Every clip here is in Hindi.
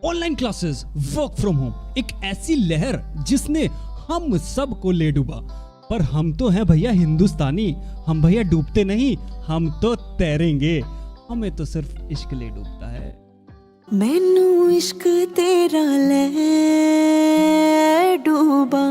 Online classes, work from home, एक ऐसी लहर जिसने हम सब को ले डूबा। पर हम तो हैं भैया हिंदुस्तानी, हम भैया डूबते नहीं, हम तो तैरेंगे। हमें तो सिर्फ इश्क ले डूबता है। मैनू इश्क तेरा ले डूबा।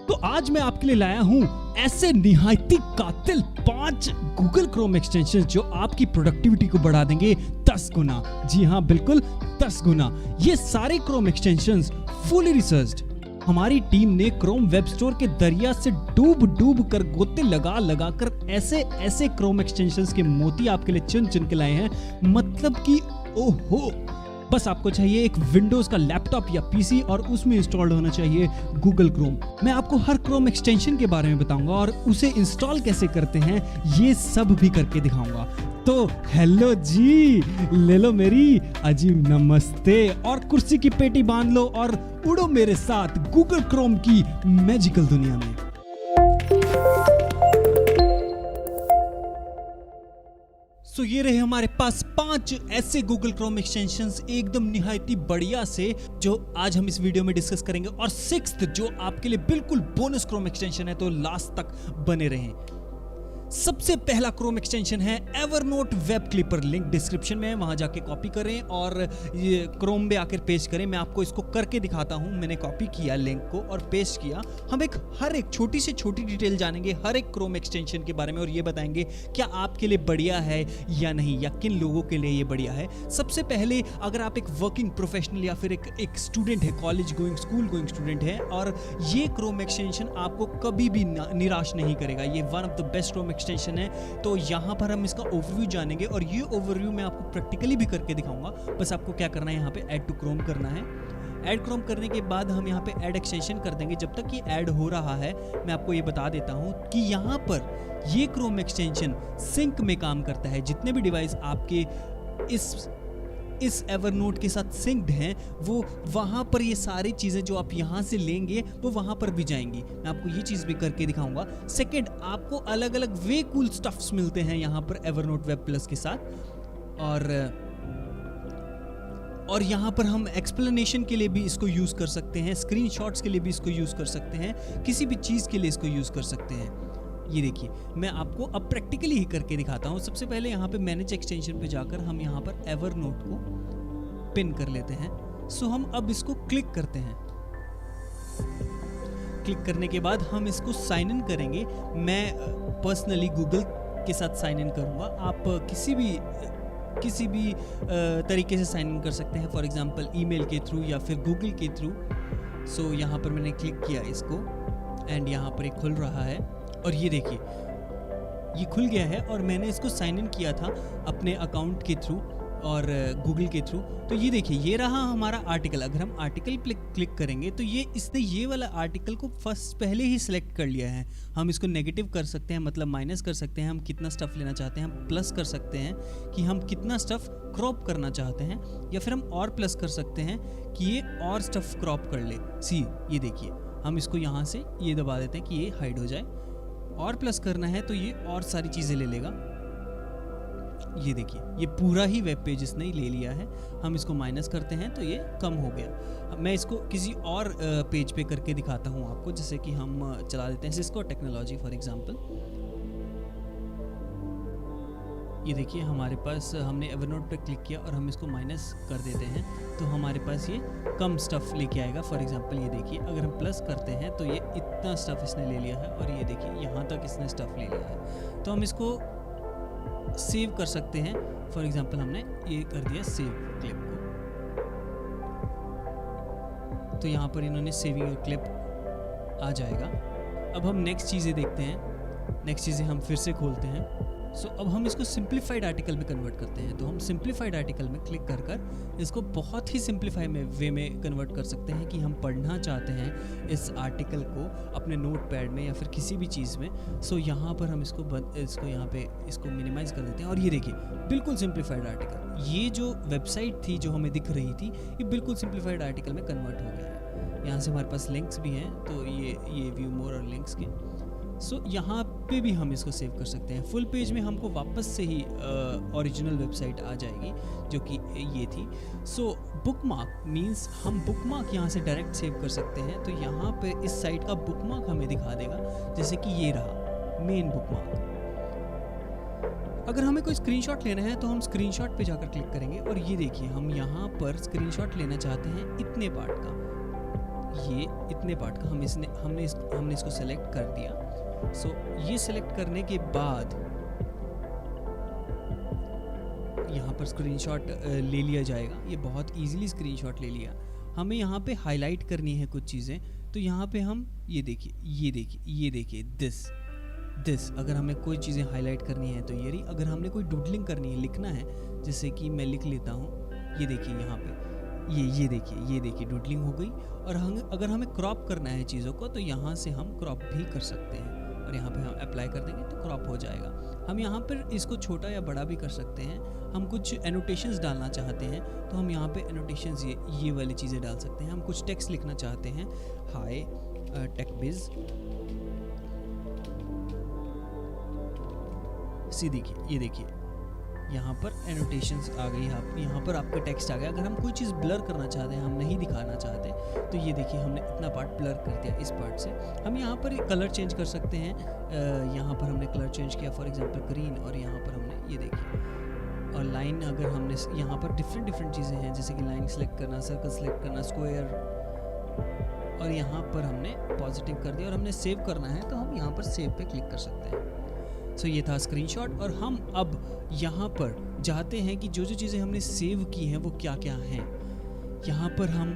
तो आज मैं आपके लिए लाया हूं ऐसे निहायती कातिल 5 गूगल क्रोम एक्सटेंशन जो आपकी प्रोडक्टिविटी को बढ़ा देंगे 10 गुना। जी हाँ, बिल्कुल 10 गुना। ये सारे क्रोम एक्सटेंशंस फुली रिसर्च्ड। हमारी टीम ने क्रोम वेब स्टोर के दरिया से डूब कर गोते लगा कर ऐसे क्रोम एक्सटेंशंस के मोती आपके लिए चुन के लाए हैं। मतलब कि ओहो, बस आपको चाहिए एक विंडोज का लैपटॉप या पीसी और उसमें इंस्टॉल्ड होना चाहिए गूगल क्रोम। मैं आपको हर क्रोम एक्सटेंशन के बारे में बताऊंगा और उसे इंस्टॉल कैसे करते हैं ये सब भी करके दिखाऊंगा। तो हेलो जी, ले लो मेरी अजीब नमस्ते और कुर्सी की पेटी बांध लो और उड़ो मेरे साथ गूगल क्रोम की मैजिकल दुनिया में। सो ये रहे हमारे पास 5 ऐसे गूगल क्रोम एक्सटेंशंस एकदम निहायती बढ़िया से जो आज हम इस वीडियो में डिस्कस करेंगे। और 6th जो आपके लिए बिल्कुल बोनस क्रोम एक्सटेंशन है, तो लास्ट तक बने रहें। सबसे पहला क्रोम एक्सटेंशन है Evernote web clipper, link description में है, वहां जाके कॉपी करें और ये क्रोम में आकर पेस्ट करें। मैं आपको इसको करके दिखाता हूं। मैंने कॉपी किया लिंक को और पेस्ट किया। हम हर एक छोटी से छोटी डिटेल जानेंगे हर एक क्रोम एक्सटेंशन के बारे में और ये बताएंगे क्या आपके लिए बढ़िया है या नहीं, या किन लोगों के लिए ये बढ़िया है। सबसे पहले अगर आप एक वर्किंग प्रोफेशनल या फिर एक स्टूडेंट है, college going, school going student है, और ये क्रोम एक्सटेंशन आपको कभी भी निराश नहीं करेगा। ये one of the best Chrome extension है। तो यहाँ पर हम इसका ओवरव्यू जानेंगे और ये ओवरव्यू मैं आपको प्रैक्टिकली भी करके दिखाऊंगा। बस आपको क्या करना है, यहाँ पे ऐड टू क्रोम करना है। ऐड क्रोम करने के बाद हम यहाँ पे ऐड एक्सटेंशन कर देंगे। जब तक ये ऐड हो रहा है मैं आपको ये बता देता हूँ कि यहाँ पर ये क्रोम एक्सटेंशन सिंक में काम करता है। जितने भी डिवाइस आपके इस एवरनोट के साथ सिंक्ड हैं, वो वहाँ पर ये सारी चीज़ें जो आप यहाँ से लेंगे वो वहाँ पर भी जाएंगी। मैं आपको ये चीज़ भी करके दिखाऊंगा। सेकंड, आपको अलग अलग वे कूल स्टफ्स मिलते हैं यहाँ पर एवरनोट वेब प्लस के साथ। और यहाँ पर हम एक्सप्लेनेशन के लिए भी इसको यूज़ कर सकते हैं, स्क्रीनशॉट्स के लिए भी इसको यूज़ कर सकते हैं, किसी भी चीज़ के लिए इसको यूज़ कर सकते हैं। ये देखिए, मैं आपको अब प्रैक्टिकली ही करके दिखाता हूँ। सबसे पहले यहाँ पे मैनेज एक्सटेंशन पे जाकर हम यहाँ पर एवरनोट को पिन कर लेते हैं। सो हम अब इसको क्लिक करते हैं। क्लिक करने के बाद हम इसको साइन इन करेंगे। मैं पर्सनली गूगल के साथ साइन इन करूँगा। आप किसी भी तरीके से साइन इन कर सकते हैं, फॉर एग्जांपल ईमेल के थ्रू या फिर गूगल के थ्रू। सो यहाँ पर मैंने क्लिक किया इसको एंड यहाँ पर एक खुल रहा है और ये देखिए ये खुल गया है और मैंने इसको साइन इन किया था अपने अकाउंट के थ्रू और गूगल के थ्रू। तो ये देखिए ये रहा हमारा आर्टिकल। अगर हम आर्टिकल क्लिक करेंगे तो इसने ये वाला आर्टिकल को पहले ही सिलेक्ट कर लिया है। हम इसको नेगेटिव कर सकते हैं, मतलब माइनस कर सकते हैं। हम कितना स्टफ लेना चाहते हैं, हम प्लस कर सकते हैं कि हम कितना स्टफ क्रॉप करना चाहते हैं, या फिर हम और प्लस कर सकते हैं कि ये और स्टफ क्रॉप कर ले। ये देखिए हम इसको यहाँ से ये दबा देते हैं कि ये हाइड हो जाए। और प्लस करना है तो ये और सारी चीज़ें ले लेगा। ये देखिए ये पूरा ही वेब पेज इसने ले लिया है। हम इसको माइनस करते हैं तो ये कम हो गया। अब मैं इसको किसी और पेज पे करके दिखाता हूँ आपको। जैसे कि हम चला देते हैं सिस्को टेक्नोलॉजी फॉर एग्जांपल। ये देखिए हमारे पास हमने एवरनोट पे क्लिक किया और हम इसको माइनस कर देते हैं तो हमारे पास ये कम स्टफ लेके आएगा। फॉर एग्जांपल ये देखिए अगर हम प्लस करते हैं तो ये इतना स्टफ इसने ले लिया है और ये देखिए यहाँ तक इसने स्टफ ले लिया है। तो हम इसको सेव कर सकते हैं। फॉर एग्जांपल हमने ये कर दिया सेव क्लिप को, तो यहाँ पर इन्होंने सेविंग क्लिप आ जाएगा। अब हम नेक्स्ट चीज़ें देखते हैं। नेक्स्ट चीज़ें हम फिर से खोलते हैं। सो अब हम इसको सिंप्लीफाइड आर्टिकल में कन्वर्ट करते हैं। तो हम सिंप्लीफाइड आर्टिकल में क्लिक कर इसको बहुत ही सिंप्लीफाई वे में कन्वर्ट कर सकते हैं कि हम पढ़ना चाहते हैं इस आर्टिकल को अपने नोट पैड में या फिर किसी भी चीज़ में। सो यहाँ पर हम इसको यहाँ पे इसको मिनिमाइज कर देते हैं और ये देखिए बिल्कुल सिंप्लीफाइड आर्टिकल। ये जो वेबसाइट थी जो हमें दिख रही थी ये बिल्कुल सिंप्लीफाइड आर्टिकल में कन्वर्ट हो गया है। यहाँ से हमारे पास लिंक्स भी हैं, तो ये व्यू मोर और लिंक्स के। सो यहाँ पे भी हम इसको सेव कर सकते हैं। फुल पेज में हमको वापस से ही ओरिजिनल वेबसाइट आ जाएगी जो कि ये थी। सो बुकमार्क मीन्स हम बुकमार्क यहाँ से डायरेक्ट सेव कर सकते हैं। तो यहाँ पे इस साइट का बुकमार्क हमें दिखा देगा, जैसे कि ये रहा मेन बुकमार्क। अगर हमें कोई स्क्रीनशॉट लेना है तो हम स्क्रीनशॉट पे जाकर क्लिक करेंगे और ये देखिए हम यहाँ पर स्क्रीनशॉट लेना चाहते हैं इतने पार्ट का, ये इतने पार्ट का हमने इसको सेलेक्ट कर दिया। सो ये सेलेक्ट करने के बाद यहाँ पर स्क्रीनशॉट ले लिया जाएगा। ये बहुत इजीली स्क्रीनशॉट ले लिया। हमें यहाँ पे हाईलाइट करनी है कुछ चीज़ें, तो यहाँ पे हम ये देखिए दिस अगर हमें कोई चीज़ें हाईलाइट करनी है तो ये रही। अगर हमने कोई डूडलिंग करनी है, लिखना है, जैसे कि मैं लिख लेता हूँ, ये देखिए यहाँ पे ये देखिए डूडलिंग हो गई। और अगर हमें क्रॉप करना है चीज़ों को तो यहाँ से हम क्रॉप भी कर सकते हैं और यहाँ पे हम अप्लाई कर देंगे तो क्रॉप हो जाएगा। हम यहाँ पर इसको छोटा या बड़ा भी कर सकते हैं। हम कुछ एनोटेशंस डालना चाहते हैं तो हम यहाँ पे एनोटेशंस ये वाली चीज़ें डाल सकते हैं। हम कुछ टेक्स्ट लिखना चाहते हैं, हाय टेकबिज, ये देखिए यहाँ पर एनोटेशंस आ गई। आप यहाँ पर आपका टेक्स्ट आ गया। अगर हम कोई चीज़ ब्लर करना चाहते हैं, हम नहीं दिखाना चाहते, तो ये देखिए हमने इतना पार्ट ब्लर कर दिया इस पार्ट से। हम यहाँ पर कलर चेंज कर सकते हैं। यहाँ पर हमने कलर चेंज किया, फॉर एग्जांपल ग्रीन, और यहाँ पर हमने ये देखिए। और लाइन अगर हमने यहाँ पर डिफरेंट चीज़ें हैं, जैसे कि लाइन सेलेक्ट करना, सर्कल सेलेक्ट करना, स्क्वायर, और यहाँ पर हमने पॉजिटिव कर दिया और हमने सेव करना है तो हम यहाँ पर सेव पे क्लिक कर सकते हैं। सो ये था स्क्रीनशॉट। और हम अब यहाँ पर चाहते हैं कि जो चीज़ें हमने सेव की हैं वो क्या क्या हैं। यहाँ पर हम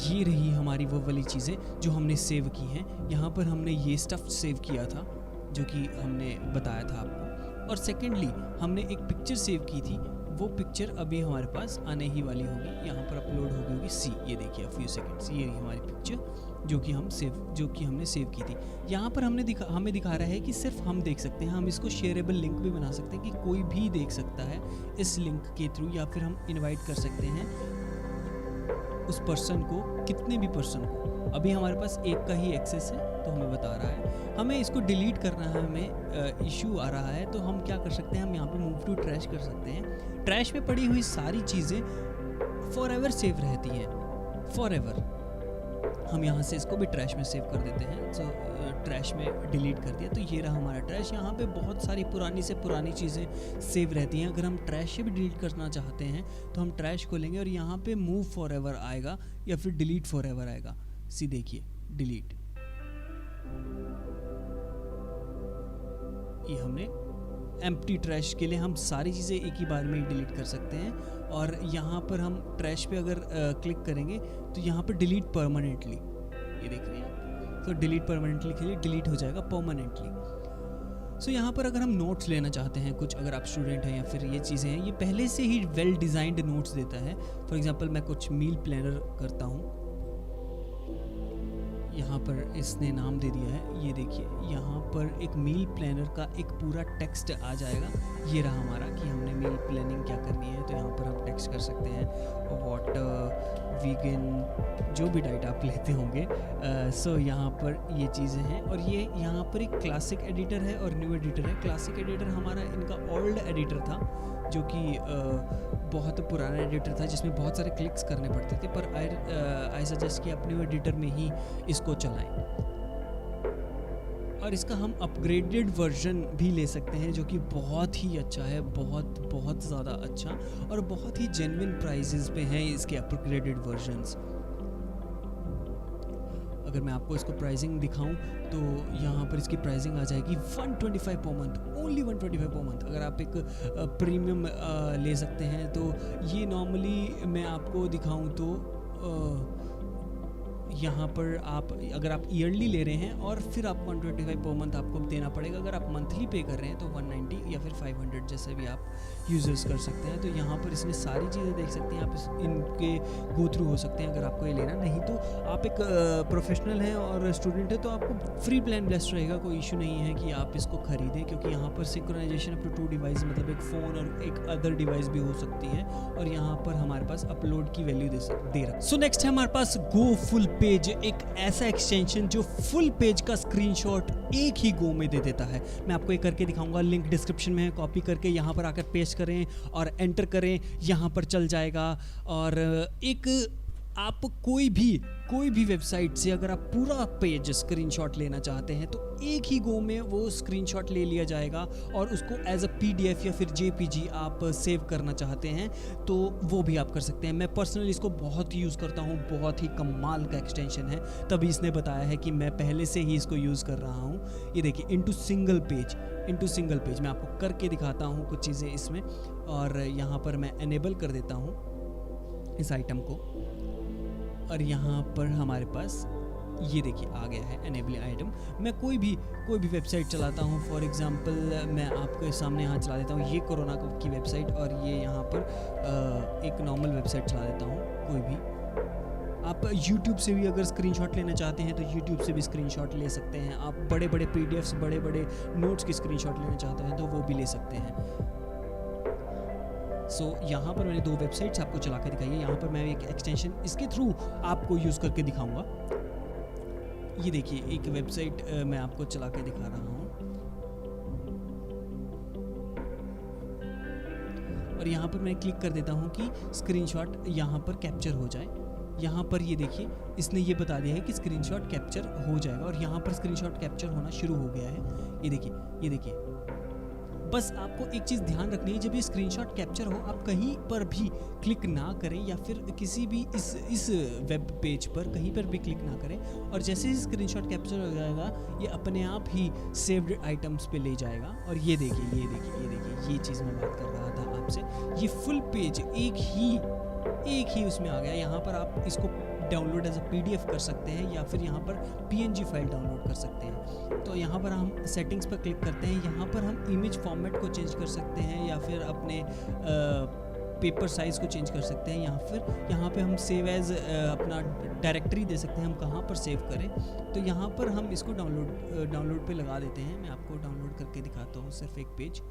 ये रही हमारी वो वाली चीज़ें जो हमने सेव की हैं। यहाँ पर हमने ये स्टफ सेव किया था जो कि हमने बताया था आपको। और सेकेंडली हमने एक पिक्चर सेव की थी, वो पिक्चर अभी हमारे पास आने ही वाली होगी, यहाँ पर अपलोड हो गई होगी। ये देखिए फ्यू सेकंड्स, ये रही हमारी पिक्चर जो कि हमने सेव की थी। यहाँ पर हमें दिखा रहा है कि सिर्फ हम देख सकते हैं। हम इसको शेयरेबल लिंक भी बना सकते हैं कि कोई भी देख सकता है इस लिंक के थ्रू, या फिर हम इनवाइट कर सकते हैं उस पर्सन को, कितने भी पर्सन को। अभी हमारे पास एक का ही एक्सेस है तो हमें बता रहा है। हमें इसको डिलीट करना है, हमें इशू आ रहा है, तो हम क्या कर सकते हैं, हम यहाँ पे मूव टू ट्रैश कर सकते हैं। ट्रैश में पड़ी हुई सारी चीज़ें फॉर एवर सेव रहती हैं, फॉर एवर। हम यहाँ से इसको भी ट्रैश में सेव कर देते हैं। तो ट्रैश में डिलीट कर दिया, तो ये रहा हमारा ट्रैश। यहाँ पे बहुत सारी पुरानी से पुरानी चीज़ें सेव रहती हैं। अगर हम ट्रैश से भी डिलीट करना चाहते हैं तो हम ट्रैश को लेंगे और यहाँ पे मूव फॉर एवर आएगा या फिर डिलीट फॉर एवर आएगा। देखिए डिलीट, ये हमने एम्प्टी ट्रैश के लिए हम सारी चीज़ें एक ही बार में ही डिलीट कर सकते हैं। और यहाँ पर हम ट्रैश पे अगर क्लिक करेंगे तो यहाँ पर डिलीट परमानेंटली, ये देख रहे हैं, तो डिलीट परमानेंटली के लिए डिलीट हो जाएगा परमानेंटली। सो यहाँ पर अगर हम नोट्स लेना चाहते हैं कुछ, अगर आप स्टूडेंट हैं या फिर ये चीज़ें हैं, ये पहले से ही वेल डिज़ाइंड नोट्स देता है। फॉर एग्जांपल मैं कुछ मील प्लानर करता हूँ, यहाँ पर इसने नाम दे दिया है, ये देखिए यहाँ पर एक मील प्लानर का एक पूरा टेक्स्ट आ जाएगा। ये रहा हमारा कि हमने मील प्लानिंग क्या करनी है, तो यहाँ पर हम टेक्स्ट कर सकते हैं वाटर, वीगन, जो भी डाइट आप लेते होंगे। सो यहाँ पर ये चीज़ें हैं। और ये यहाँ पर एक क्लासिक एडिटर है और न्यू एडिटर है। क्लासिक एडिटर हमारा इनका ओल्ड एडिटर था जो कि बहुत पुराना एडिटर था जिसमें बहुत सारे क्लिक्स करने पड़ते थे, पर आई सजेस्ट कि आप न्यू एडिटर में ही इसको चलाएं। और इसका हम अपग्रेडेड वर्जन भी ले सकते हैं जो कि बहुत ही अच्छा है, बहुत ज़्यादा अच्छा, और बहुत ही जेन्युइन प्राइसेस पे हैं इसके अपग्रेडेड वर्जन्स। अगर मैं आपको इसको प्राइसिंग दिखाऊं तो यहाँ पर इसकी प्राइसिंग आ जाएगी 125 per month, only 125 per month. अगर आप एक प्रीमियम ले सकते हैं तो ये नॉर्मली मैं आपको दिखाऊं तो यहाँ पर आप अगर आप ईयरली ले रहे हैं और फिर आप 125 पर मंथ आपको देना पड़ेगा। अगर आप मंथली पे कर रहे हैं तो 190 या फिर 500 जैसे भी आप यूज़र्स कर सकते हैं। तो यहाँ पर इसमें सारी चीज़ें देख सकते हैं आप, इनके गो थ्रू हो सकते हैं अगर आपको ये लेना। नहीं तो आप एक प्रोफेशनल हैं और स्टूडेंट है तो आपको फ्री प्लान बेस्ट रहेगा, कोई इशू नहीं है कि आप इसको खरीदें, क्योंकि यहाँ पर सिंक्रोनाइजेशन अप टू 2 डिवाइस, मतलब एक फ़ोन और एक अदर डिवाइस भी हो सकती है। और यहाँ पर हमारे पास अपलोड की वैल्यू दे रहा है। सो नेक्स्ट है हमारे पास गो फुल पेज एक ऐसा एक्सटेंशन जो फुल पेज का स्क्रीनशॉट एक ही गो में दे देता है। मैं आपको एक करके दिखाऊंगा, लिंक डिस्क्रिप्शन में है, कॉपी करके यहाँ पर आकर पेस्ट करें और एंटर करें, यहाँ पर चल जाएगा। और एक आप कोई भी वेबसाइट से अगर आप पूरा पेज स्क्रीनशॉट लेना चाहते हैं तो एक ही गो में वो स्क्रीनशॉट ले लिया जाएगा, और उसको एज अ पीडीएफ या फिर जेपीजी आप सेव करना चाहते हैं तो वो भी आप कर सकते हैं। मैं पर्सनली इसको बहुत यूज़ करता हूँ, बहुत ही कमाल का एक्सटेंशन है, तभी इसने बताया है कि मैं पहले से ही इसको यूज़ कर रहा हूँ। ये देखिए, इनटू सिंगल पेज मैं आपको करके दिखाता हूँ कुछ चीज़ें इसमें, और यहाँ पर मैं एनेबल कर देता हूँ इस आइटम को, और यहाँ पर हमारे पास ये देखिए आ गया है एनेबल आइटम। मैं कोई भी वेबसाइट चलाता हूँ, फॉर एग्जांपल मैं आपके सामने यहाँ चला देता हूँ ये कोरोना की वेबसाइट, और ये यहाँ पर एक नॉर्मल वेबसाइट चला देता हूँ कोई भी। आप YouTube से भी अगर स्क्रीनशॉट लेना चाहते हैं तो YouTube से भी स्क्रीनशॉट ले सकते हैं। आप बड़े PDFs, बड़े नोट्स की स्क्रीनशॉट लेना चाहते हैं तो वो भी ले सकते हैं। यहाँ पर मैंने 2 वेबसाइट्स आपको चला के दिखाई है। यहाँ पर मैं एक एक्सटेंशन इसके थ्रू आपको यूज़ करके दिखाऊंगा। ये देखिए, एक वेबसाइट मैं आपको चला के दिखा रहा हूँ, और यहाँ पर मैं क्लिक कर देता हूँ कि स्क्रीनशॉट यहाँ पर कैप्चर हो जाए। यहाँ पर ये देखिए, इसने ये बता दिया है कि स्क्रीनशॉट कैप्चर हो जाएगा, और यहाँ पर स्क्रीनशॉट कैप्चर होना शुरू हो गया है। ये देखिए। बस आपको एक चीज़ ध्यान रखनी है, जब ये स्क्रीनशॉट कैप्चर हो आप कहीं पर भी क्लिक ना करें, या फिर किसी भी इस वेब पेज पर कहीं पर भी क्लिक ना करें, और जैसे ही स्क्रीनशॉट कैप्चर हो जाएगा ये अपने आप ही सेव्ड आइटम्स पे ले जाएगा। और ये देखिए, ये चीज़ मैं बात कर रहा था आपसे, ये फुल पेज एक ही उसमें आ गया। यहाँ पर आप इसको डाउनलोड एज अ पीडीएफ कर सकते हैं, या फिर यहाँ पर पीएनजी फाइल डाउनलोड कर सकते हैं। तो यहाँ पर हम सेटिंग्स पर क्लिक करते हैं, यहाँ पर हम इमेज फॉर्मेट को चेंज कर सकते हैं, या फिर अपने पेपर साइज़ को चेंज कर सकते हैं, या फिर यहाँ पे हम सेव एज अपना डायरेक्टरी दे सकते हैं, हम कहाँ पर सेव करें। तो यहाँ पर हम इसको डाउनलोड पे लगा देते हैं। मैं आपको डाउनलोड करके दिखाता हूँ सिर्फ एक पेज।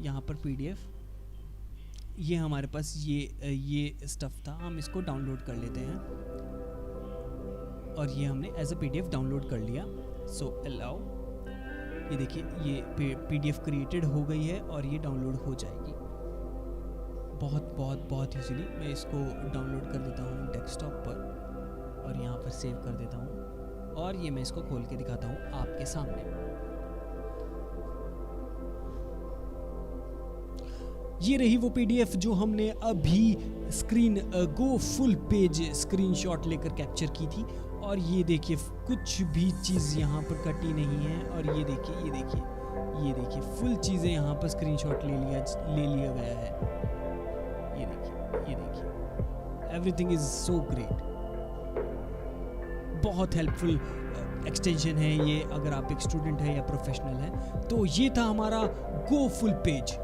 यहाँ पर पीडीएफ, ये हमारे पास ये स्टफ़ था, हम इसको डाउनलोड कर लेते हैं, और ये हमने एज अ पीडीएफ डाउनलोड कर लिया। सो अलाउ, ये देखिए ये पीडीएफ क्रिएटेड हो गई है और ये डाउनलोड हो जाएगी बहुत इजीली। मैं इसको डाउनलोड कर देता हूँ डेस्कटॉप पर, और यहाँ पर सेव कर देता हूँ, और ये मैं इसको खोल के दिखाता हूँ आपके सामने। ये रही वो पीडीएफ जो हमने अभी गो फुल पेज स्क्रीनशॉट लेकर कैप्चर की थी। और ये देखिए, कुछ भी चीज़ यहाँ पर कटी नहीं है, और ये देखिए फुल चीज़ें यहाँ पर स्क्रीनशॉट ले लिया गया है। ये देखिए एवरीथिंग इज सो ग्रेट। बहुत हेल्पफुल एक्सटेंशन है ये, अगर आप एक स्टूडेंट है या प्रोफेशनल है। तो ये था हमारा go full page.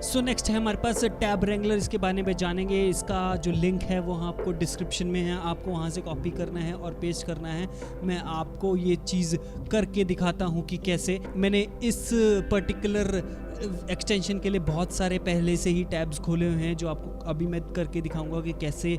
So next है हमारे पास टैब रेंगलर। इसके बारे में जानेंगे। इसका जो लिंक है वो आपको डिस्क्रिप्शन में है, आपको वहाँ से कॉपी करना है और पेस्ट करना है। मैं आपको ये चीज़ करके दिखाता हूँ कि कैसे। मैंने इस पर्टिकुलर एक्सटेंशन के लिए बहुत सारे पहले से ही टैब्स खोले हुए हैं, जो आपको अभी मैं करके दिखाऊंगा कि कैसे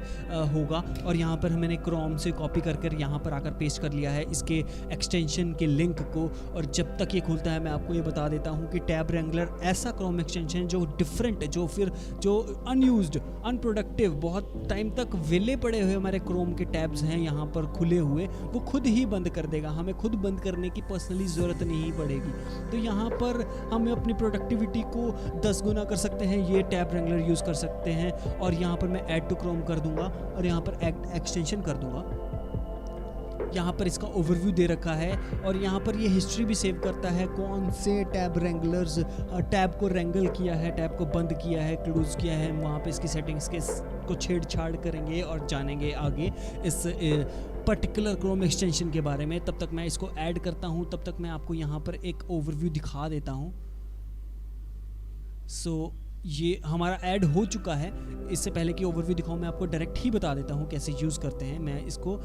होगा। और यहाँ पर मैंने क्रोम से कॉपी कर यहाँ पर आकर पेस्ट कर लिया है इसके एक्सटेंशन के लिंक को। और जब तक ये खुलता है मैं आपको ये बता देता हूँ कि टैब रेंगलर ऐसा क्रोम एक्सटेंशन जो डिफरेंट, जो अनयूज्ड, अनप्रोडक्टिव, बहुत टाइम तक वेले पड़े हुए हमारे क्रोम के टैब्स हैं यहाँ पर खुले हुए, वो खुद ही बंद कर देगा। हमें खुद बंद करने की पर्सनली ज़रूरत नहीं पड़ेगी। तो यहाँ पर हम अपनी प्रोडक्टिविटी को 10 गुना कर सकते हैं, ये टैब रेंगलर यूज़ कर सकते हैं। और यहाँ पर मैं ऐड टू क्रोम कर दूंगा और यहाँ पर एक्सटेंशन कर दूंगा। यहाँ पर इसका ओवरव्यू दे रखा है, और यहाँ पर ये हिस्ट्री भी सेव करता है, कौन से टैब रेंगलर्स टैब को रेंगल किया है, टैब को बंद किया है, क्लोज किया है। वहाँ पे इसकी सेटिंग्स को छेड़छाड़ करेंगे और जानेंगे आगे इस पर्टिकुलर क्रोम एक्सटेंशन के बारे में। तब तक मैं इसको ऐड करता हूँ, तब तक मैं आपको यहाँ पर एक ओवरव्यू दिखा देता हूँ। सो ये हमारा ऐड हो चुका है। इससे पहले कि ओवरव्यू दिखाऊं, मैं आपको डायरेक्ट ही बता देता हूँ कैसे यूज़ करते हैं। मैं इसको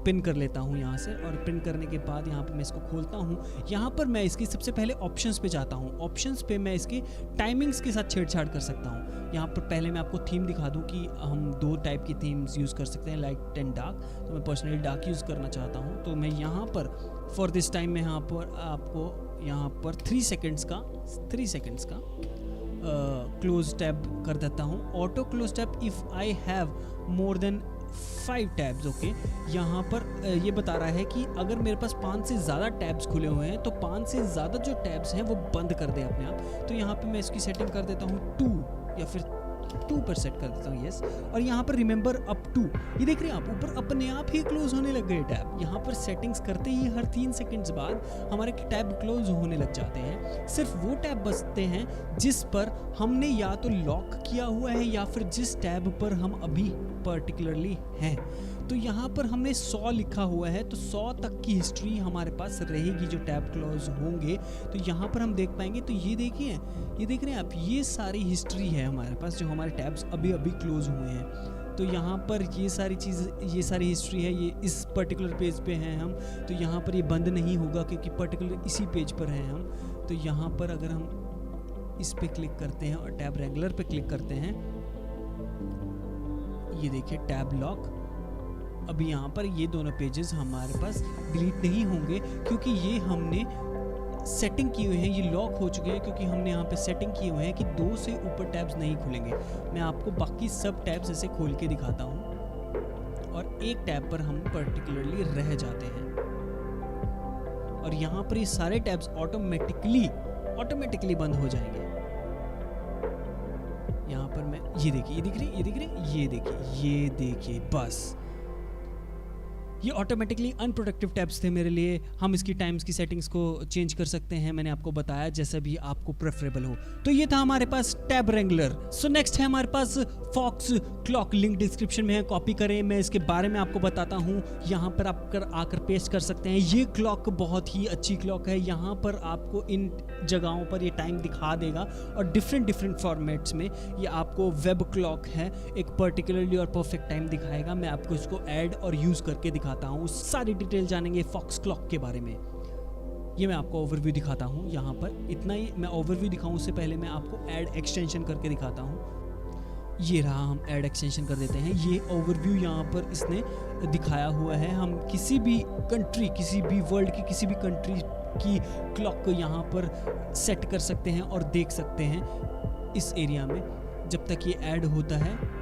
पिन कर लेता हूँ यहाँ से, और पिन करने के बाद यहाँ पे मैं इसको खोलता हूँ। यहाँ पर मैं इसकी सबसे पहले ऑप्शंस पे जाता हूँ। ऑप्शंस पे मैं इसके टाइमिंग्स के साथ छेड़छाड़ कर सकता हूँ। यहाँ पर पहले मैं आपको थीम दिखा दूँ कि हम 2 टाइप की थीम्स यूज़ कर सकते हैं, लाइट एंड डार्क। तो मैं पर्सनली डार्क यूज़ करना चाहता हूँ, तो मैं यहाँ पर फॉर दिस टाइम में यहाँ पर आपको यहाँ पर 3 सेकेंड्स का क्लोज टैब कर देता हूँ। Auto close tab if I have more than 5 tabs. Okay, यहाँ पर ये बता रहा है कि अगर मेरे पास 5 से ज़्यादा टैब्स खुले हुए हैं तो 5 से ज़्यादा जो टैब्स हैं वो बंद कर दे अपने आप। तो यहाँ पे मैं इसकी सेटिंग कर देता हूँ 2 या फिर 2 पर सेट कर देता हूँ, यस। और यहाँ पर रिमेंबर अप टू, ये देख रहे हैं आप, ऊपर अपने आप ही क्लोज होने लग गए टैब। यहाँ पर सेटिंग्स करते ही हर 3 सेकंड्स बाद हमारे टैब क्लोज होने लग जाते हैं। सिर्फ वो टैब बचते हैं जिस पर हमने या तो लॉक किया हुआ है या फिर जिस टैब पर हम अभी पर्टिकुलरली हैं। तो यहाँ पर हमने 100 लिखा हुआ है, तो 100 तक की हिस्ट्री हमारे पास रहेगी जो टैब क्लोज होंगे। तो यहाँ पर हम देख पाएंगे, तो ये देखिए, ये देख रहे हैं आप, ये सारी हिस्ट्री है हमारे पास जो हमारे टैब्स अभी अभी क्लोज हुए हैं। तो यहाँ पर ये सारी चीज़, ये सारी हिस्ट्री है, ये इस पर्टिकुलर पेज पे हैं हम। तो यहाँ पर ये बंद नहीं होगा क्योंकि पर्टिकुलर इसी पेज पर हैं हम। तो यहाँ पर अगर हम इस पे क्लिक करते हैं और टैब रेगुलर पे क्लिक करते हैं, ये देखिए टैब लॉक। अभी यहाँ पर ये दोनों पेजेस हमारे पास डिलीट नहीं होंगे क्योंकि ये हमने सेटिंग की हुई है, ये लॉक हो चुके हैं क्योंकि हमने यहाँ पे सेटिंग किए हुए हैं कि 2 से ऊपर टैब्स नहीं खुलेंगे। मैं आपको बाकी सब टैब्स ऐसे खोल के दिखाता हूँ और एक टैब पर हम पर्टिकुलरली रह जाते हैं और यहाँ पर ये सारे टैब्स ऑटोमेटिकली बंद हो जाएंगे। यहाँ पर मैं ये देखिए, ये दिख रही, ये देखिए, बस ये ऑटोमेटिकली अनप्रोडक्टिव टैब्स थे मेरे लिए। हम इसकी टाइम्स की सेटिंग्स को चेंज कर सकते हैं, मैंने आपको बताया, जैसा भी आपको प्रेफरेबल हो। तो ये था हमारे पास टैब रेंगलर। सो नेक्स्ट है हमारे पास फॉक्स क्लॉक, लिंक डिस्क्रिप्शन में है, कॉपी करें। मैं इसके बारे में आपको बताता हूँ, यहाँ पर आप आकर पेस्ट कर सकते हैं। ये क्लॉक बहुत ही अच्छी क्लॉक है, यहाँ पर आपको इन जगहों पर ये टाइम दिखा देगा और डिफरेंट फॉर्मेट्स में। ये आपको वेब क्लॉक है, एक पर्टिकुलरली और परफेक्ट टाइम दिखाएगा। मैं आपको इसको ऐड और यूज़ करके दिखाता हूँ, सारी डिटेल जानेंगे फॉक्स क्लॉक के बारे में। ये मैं आपको ओवरव्यू दिखाता हूँ। यहाँ पर इतना ही मैं ओवरव्यू दिखाऊँ उससे पहले मैं आपको ऐड एक्सटेंशन करके दिखाता हूँ। ये रहा, हम ऐड एक्सटेंशन कर देते हैं। ये ओवरव्यू यहाँ पर इसने दिखाया हुआ है। हम किसी भी कंट्री, किसी भी वर्ल्ड की किसी भी कंट्री की क्लॉक को यहाँ पर सेट कर सकते हैं और देख सकते हैं इस एरिया में। जब तक ये ऐड होता है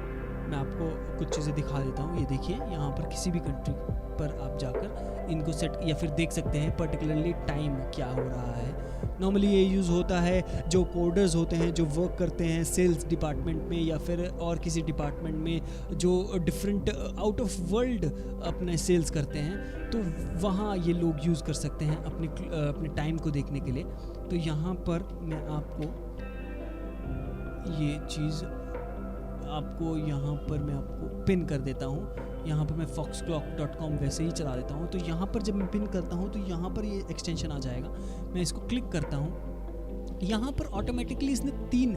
मैं आपको कुछ चीज़ें दिखा देता हूँ। ये देखिए, यहाँ पर किसी भी कंट्री पर आप जाकर इनको सेट या फिर देख सकते हैं पर्टिकुलरली टाइम क्या हो रहा है। नॉर्मली ये यूज़ होता है जो कोडर्स होते हैं, जो वर्क करते हैं सेल्स डिपार्टमेंट में या फिर और किसी डिपार्टमेंट में, जो डिफरेंट आउट ऑफ वर्ल्ड अपने सेल्स करते हैं, तो वहाँ ये लोग यूज़ कर सकते हैं अपने टाइम को देखने के लिए। तो यहाँ पर मैं आपको ये चीज़ यहाँ पर मैं आपको पिन कर देता हूँ। यहाँ पर मैं foxclock.com वैसे ही चला देता हूँ। तो यहाँ पर जब मैं पिन करता हूँ तो यहाँ पर ये एक्सटेंशन आ जाएगा। मैं इसको क्लिक करता हूँ, यहाँ पर ऑटोमेटिकली इसने 3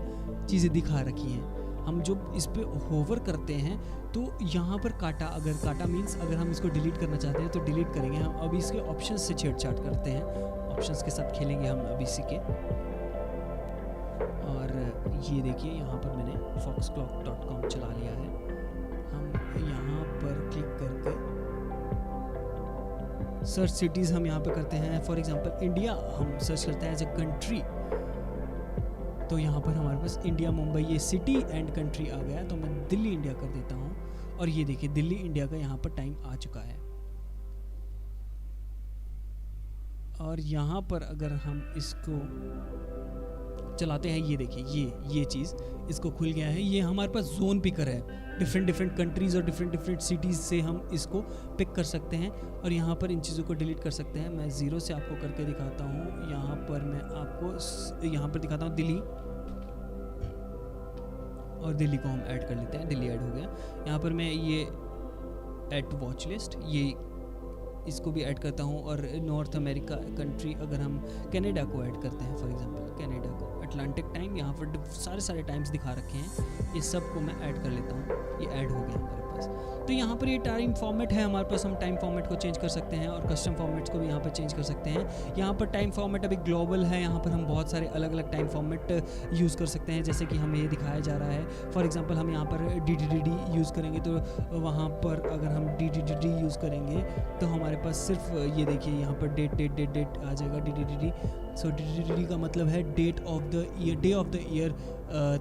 चीज़ें दिखा रखी हैं। हम जब इस पर होवर करते हैं तो यहाँ पर काटा मीन्स अगर हम इसको डिलीट करना चाहते हैं तो डिलीट करेंगे। हम अभी इसके ऑप्शंस से छेड़छाड़ करते हैं, ऑप्शंस के साथ खेलेंगे हम अभी इसी के। और ये देखिए, यहाँ पर मैंने foxclock.com चला लिया है। हम यहाँ पर क्लिक करके सर्च सिटीज़ हम यहाँ पे करते हैं। फॉर एग्जांपल इंडिया हम सर्च करते हैं एज ए कंट्री, तो यहाँ पर हमारे पास इंडिया, मुंबई, ये सिटी एंड कंट्री आ गया। तो मैं दिल्ली इंडिया कर देता हूँ और ये देखिए दिल्ली इंडिया का यहाँ पर टाइम आ चुका है। और यहाँ पर अगर हम इसको चलाते हैं, ये देखिए ये चीज़ इसको खुल गया है। ये हमारे पास जोन पिकर है, डिफरेंट कंट्रीज़ और डिफरेंट सिटीज़ से हम इसको पिक कर सकते हैं और यहाँ पर इन चीज़ों को डिलीट कर सकते हैं। मैं 0 से आपको करके दिखाता हूँ। यहाँ पर मैं आपको यहाँ पर दिखाता हूँ दिल्ली, और दिल्ली को हम ऐड कर लेते हैं। दिल्ली ऐड हो गया। यहाँ पर मैं ये ऐड टू वॉच लिस्ट, ये इसको भी ऐड करता हूँ। और नॉर्थ अमेरिका कंट्री अगर हम कनाडा को ऐड करते हैं, फॉर एग्जांपल कनाडा को, अटलांटिक टाइम, यहाँ पर सारे टाइम्स दिखा रखे हैं, ये सब को मैं ऐड कर लेता हूँ। ये ऐड हो गया हमारे पास। तो यहाँ पर ये टाइम फॉर्मेट है हमारे पास, हम टाइम फॉर्मेट को चेंज कर सकते हैं और कस्टम फॉर्मेट्स को भी यहाँ पर चेंज कर सकते हैं। यहाँ पर टाइम फॉर्मेट अभी ग्लोबल है, यहाँ पर हम बहुत सारे अलग अलग टाइम फॉर्मेट यूज़ कर सकते हैं, जैसे कि हमें ये दिखाया जा रहा है। फॉर एग्जांपल हम यहाँ पर DDD यूज़ करेंगे, तो वहाँ पर अगर हम DDD यूज़ करेंगे तो हमारे पास सिर्फ ये देखिए यहाँ पर डेट आ जाएगा DDD। सो DDD का मतलब है date of the year, day of the year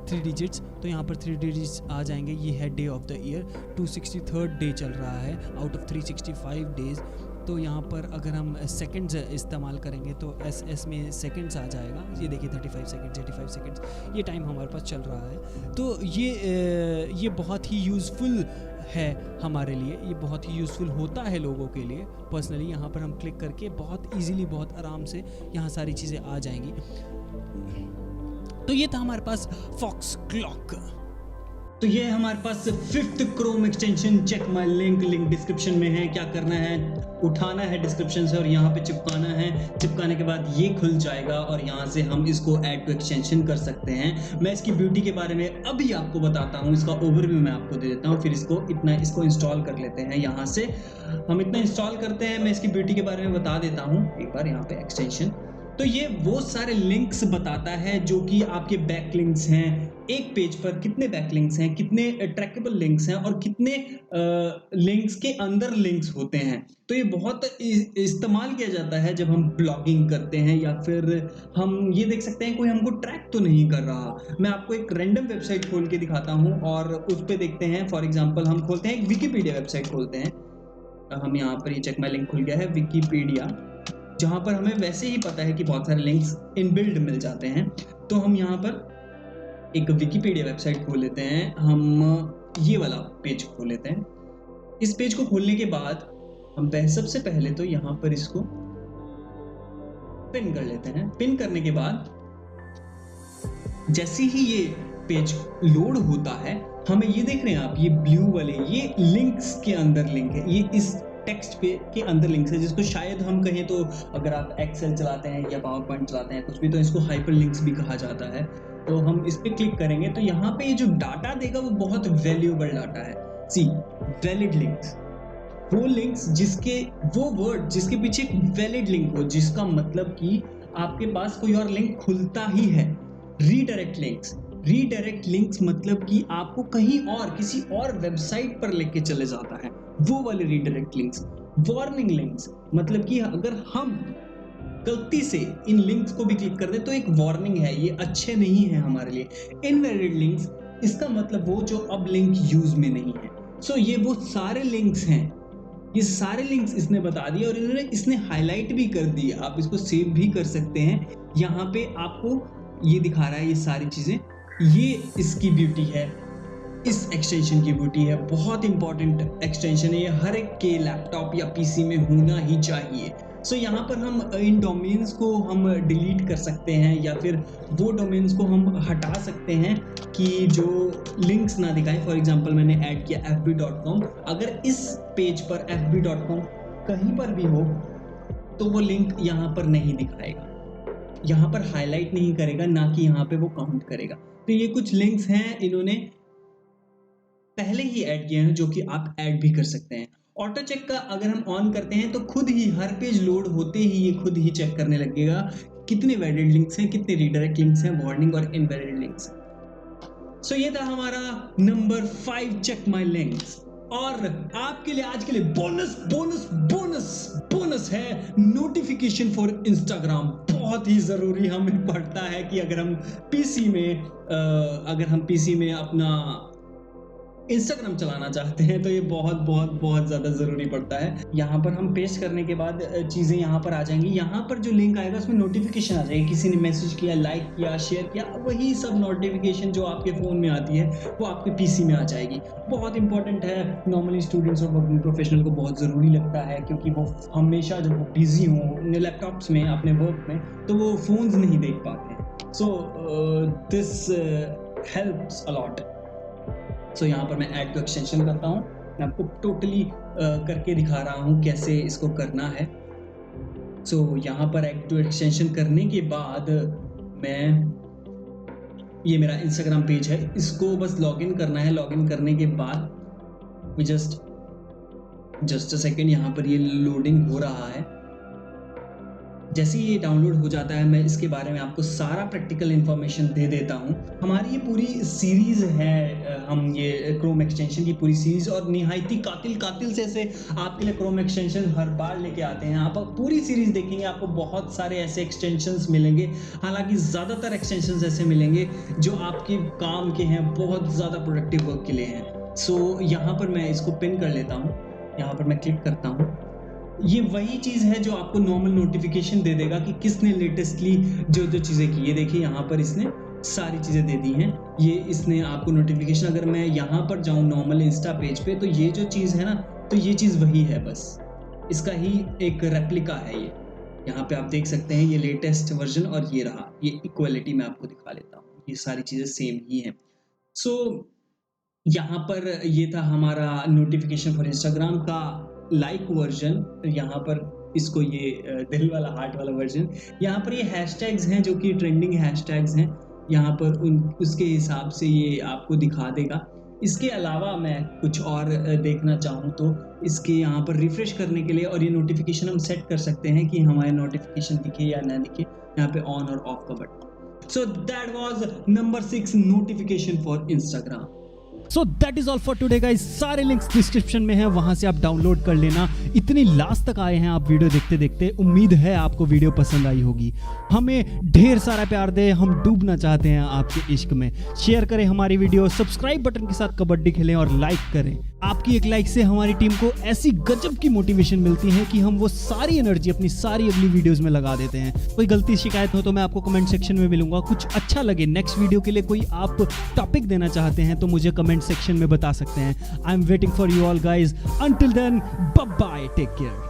3 digits, तो यहाँ पर 3 डिजिट्स आ जाएंगे। ये है day of the year, 263rd day चल रहा है आउट ऑफ 365 डेज। तो यहाँ पर अगर हम सेकंड्स इस्तेमाल करेंगे तो एस में सेकंड्स आ जाएगा। ये देखिए 35 सेकंड्स, 85 सेकंड्स, ये टाइम हमारे पास चल रहा है। तो ये बहुत ही यूज़फुल है हमारे लिए, ये बहुत ही यूज़फुल होता है लोगों के लिए। पर्सनली यहाँ पर हम क्लिक करके बहुत इजीली, बहुत आराम से यहाँ सारी चीज़ें आ जाएंगी। तो ये था हमारे पास फॉक्स क्लॉक। तो ये है हमारे पास 5th Chrome extension. Check my link description में है। क्या करना है, उठाना है डिस्क्रिप्शन से और यहाँ पे चिपकाना है। चिपकाने के बाद ये खुल जाएगा और यहाँ से हम इसको ऐड टू एक्सटेंशन कर सकते हैं। मैं इसकी ब्यूटी के बारे में अभी आपको बताता हूँ, इसका ओवरव्यू मैं आपको दे देता हूँ, फिर इसको इंस्टॉल कर लेते हैं। यहाँ से हम इतना इंस्टॉल करते हैं, मैं इसकी ब्यूटी के बारे में बता देता हूँ एक बार। यहाँ पे एक्सटेंशन, तो ये वो सारे लिंक्स बताता है जो कि आपके बैक लिंक्स हैं। एक पेज पर कितने बैक लिंक्स हैं, कितने ट्रैकेबल लिंक्स हैं और कितने लिंक्स के अंदर लिंक्स होते हैं। तो ये बहुत इस्तेमाल किया जाता है जब हम ब्लॉगिंग करते हैं, या फिर हम ये देख सकते हैं कोई हमको ट्रैक तो नहीं कर रहा। मैं आपको एक रैंडम वेबसाइट खोल के दिखाता हूँ और उस पर देखते हैं। फॉर एग्जाम्पल हम खोलते हैं, एक विकीपीडिया वेबसाइट खोलते हैं। हम यहाँ पर ये चेक माय लिंक खुल गया है, विकीपीडिया, जहाँ पर हमें वैसे ही पता है कि बहुत सारे लिंक्स इनबिल्ड मिल जाते हैं। तो हम यहाँ पर एक विकीपीडिया वेबसाइट खोल लेते हैं। हम ये वाला पेज खोल लेते हैं। इस पेज को खोलने के बाद हम सबसे पहले तो यहाँ पर इसको पिन कर लेते हैं। पिन करने के बाद जैसे ही ये पेज लोड होता है, हमें ये देख रहे हैं आप, ये ब्लू वाले ये लिंक्स के अंदर लिंक है। ये इस टेक्स्ट पे के अंदर लिंक्स है, जिसको शायद हम कहें तो अगर आप एक्सेल चलाते हैं या पावर पॉइंट चलाते हैं कुछ भी, तो इसको हाइपर लिंक्स भी कहा जाता है। तो हम इस पे क्लिक करेंगे तो यहाँ पे ये जो डाटा देगा वो बहुत वैल्यूएबल डाटा है। सी वैलिड लिंक्स, वो लिंक्स जिसके, वो वर्ड जिसके पीछे एक वैलिड लिंक हो, जिसका मतलब कि आपके पास कोई और लिंक खुलता ही है। रीडायरेक्ट लिंक्स, रीडायरेक्ट लिंक्स मतलब कि आपको कहीं और, किसी और वेबसाइट पर लेके चले जाता है, वो वाले रीडायरेक्ट लिंक्स। वार्निंग लिंक्स मतलब कि अगर हम गलती से इन लिंक्स को भी क्लिक कर दें तो एक वार्निंग है, ये अच्छे नहीं है हमारे लिए। इनवैलिड लिंक्स, इसका मतलब वो जो अब लिंक यूज में नहीं है। सो ये वो सारे लिंक्स हैं, ये सारे लिंक्स इसने बता दिए और इसने हाईलाइट भी कर दिए। आप इसको सेव भी कर सकते हैं। यहाँ पे आपको ये दिखा रहा है ये सारी चीजें। ये इसकी ब्यूटी है, इस एक्सटेंशन की ब्यूटी है। बहुत इंपॉर्टेंट एक्सटेंशन है ये, हर एक के लैपटॉप या पीसी में होना ही चाहिए। सो यहाँ पर हम इन डोमेन्स को हम डिलीट कर सकते हैं या फिर वो डोमेन्स को हम हटा सकते हैं कि जो लिंक्स ना दिखाएं। फॉर एग्जांपल मैंने ऐड किया fb.com, अगर इस पेज पर fb.com कहीं पर भी हो तो वो लिंक यहाँ पर नहीं दिखाएगा, यहाँ पर हाईलाइट नहीं करेगा, ना कि यहाँ पे वो काउंट करेगा। तो ये कुछ लिंक्स हैं इन्होंने पहले ही ऐड किए हैं जो कि आप ऐड भी कर सकते हैं। ऑटो चेक का अगर हम ऑन करते हैं तो खुद ही हर पेज लोड होते ही ये खुद ही चेक करने लगेगा कितने वैलिड लिंक्स हैं, कितने रीडायरेक्ट लिंक्स हैं, वार्निंग और इनवैलिड लिंक्स। सो ये था हमारा नंबर 5 चेक माय लिंक्स। और आपके लिए आज के लिए बोनस बोनस बोनस बोनस है नोटिफिकेशन फॉर इंस्टाग्राम। बहुत ही जरूरी हमें पड़ता है कि अगर हम पीसी में अपना इंस्टाग्राम चलाना चाहते हैं तो ये बहुत बहुत बहुत ज़्यादा ज़रूरी पड़ता है। यहाँ पर हम पेस्ट करने के बाद चीज़ें यहाँ पर आ जाएंगी। यहाँ पर जो लिंक आएगा उसमें नोटिफिकेशन आ जाएगी, किसी ने मैसेज किया, लाइक किया, शेयर किया, वही सब नोटिफिकेशन जो आपके फ़ोन में आती है वो आपके पीसी में आ जाएगी। बहुत इंपॉर्टेंट है, नॉर्मली स्टूडेंट्स और वर्किंग प्रोफेशनल को बहुत ज़रूरी लगता है, क्योंकि वो हमेशा जब वो बिजी हों अपने लैपटॉप्स में, अपने वर्क में, तो वो फ़ोन्स नहीं देख पाते। So this helps a lot. So यहाँ पर मैं ऐड टू एक्सटेंशन करता हूँ। मैं आपको टोटली करके दिखा रहा हूँ कैसे इसको करना है। सो यहाँ पर ऐड टू एक्सटेंशन करने के बाद ये मेरा इंस्टाग्राम पेज है, इसको बस लॉगिन करना है। लॉगिन करने के बाद we just just a second, यहाँ पर ये लोडिंग हो रहा है। जैसे ही ये डाउनलोड हो जाता है मैं इसके बारे में आपको सारा प्रैक्टिकल इन्फॉर्मेशन दे देता हूँ। हमारी ये पूरी सीरीज़ है, हम ये क्रोम एक्सटेंशन की पूरी सीरीज़, और निहायती कातिल से ऐसे आपके लिए क्रोम एक्सटेंशन हर बार लेके आते हैं। आप पूरी सीरीज़ देखेंगे आपको बहुत सारे ऐसे एक्सटेंशंस मिलेंगे। हालांकि ज़्यादातर एक्सटेंशंस ऐसे मिलेंगे जो आपके काम के हैं, बहुत ज़्यादा प्रोडक्टिव वर्क के लिए हैं। सो यहाँ पर मैं इसको पिन कर लेता हूँ, यहाँ पर मैं क्लिक करता हूँ। ये वही चीज़ है जो आपको नॉर्मल नोटिफिकेशन दे देगा कि किसने लेटेस्टली जो चीज़ें की। ये देखिए यहाँ पर इसने सारी चीज़ें दे दी हैं। ये इसने आपको नोटिफिकेशन, अगर मैं यहाँ पर जाऊँ नॉर्मल इंस्टा पेज पे, तो ये जो चीज़ है ना, तो ये चीज़ वही है, बस इसका ही एक रेप्लिका है ये। यहाँ पे आप देख सकते हैं ये लेटेस्ट वर्जन, और ये रहा, ये इक्वलिटी मैं आपको दिखा लेता हूँ, ये सारी चीज़ें सेम ही हैं। सो यहाँ पर ये था हमारा नोटिफिकेशन फॉर इंस्टाग्राम का लाइक वर्जन। यहाँ पर इसको ये दिल वाला हार्ट वाला वर्जन। यहाँ पर ये हैशटैग्स हैं जो कि ट्रेंडिंग हैशटैग्स हैं, यहाँ पर उसके हिसाब से ये आपको दिखा देगा। इसके अलावा मैं कुछ और देखना चाहूँ तो इसके यहाँ पर रिफ्रेश करने के लिए, और ये नोटिफिकेशन हम सेट कर सकते हैं कि हमारे नोटिफिकेशन दिखे या ना दिखे, यहाँ पे ऑन और ऑफ का button. So that was number 6, notification for Instagram. So that is all for today guys. सारे लिंक्स डिस्क्रिप्शन में है, वहां से आप डाउनलोड कर लेना। इतनी लास्ट तक आए हैं आप वीडियो देखते देखते, उम्मीद है आपको वीडियो पसंद आई होगी। हमें ढेर सारा प्यार दे, हम डूबना चाहते हैं आपके इश्क में। शेयर करें हमारी वीडियो, सब्सक्राइब बटन के साथ कबड्डी खेलें और लाइक करें। आपकी एक लाइक से हमारी टीम को ऐसी गजब की मोटिवेशन मिलती है कि हम वो सारी एनर्जी अपनी सारी अगली वीडियोस में लगा देते हैं। कोई गलती शिकायत हो तो मैं आपको कमेंट सेक्शन में मिलूंगा। कुछ अच्छा लगे, नेक्स्ट वीडियो के लिए कोई आप टॉपिक देना चाहते हैं तो मुझे कमेंट सेक्शन में बता सकते हैं। I am waiting for you all guys. Until then, bye bye, take care.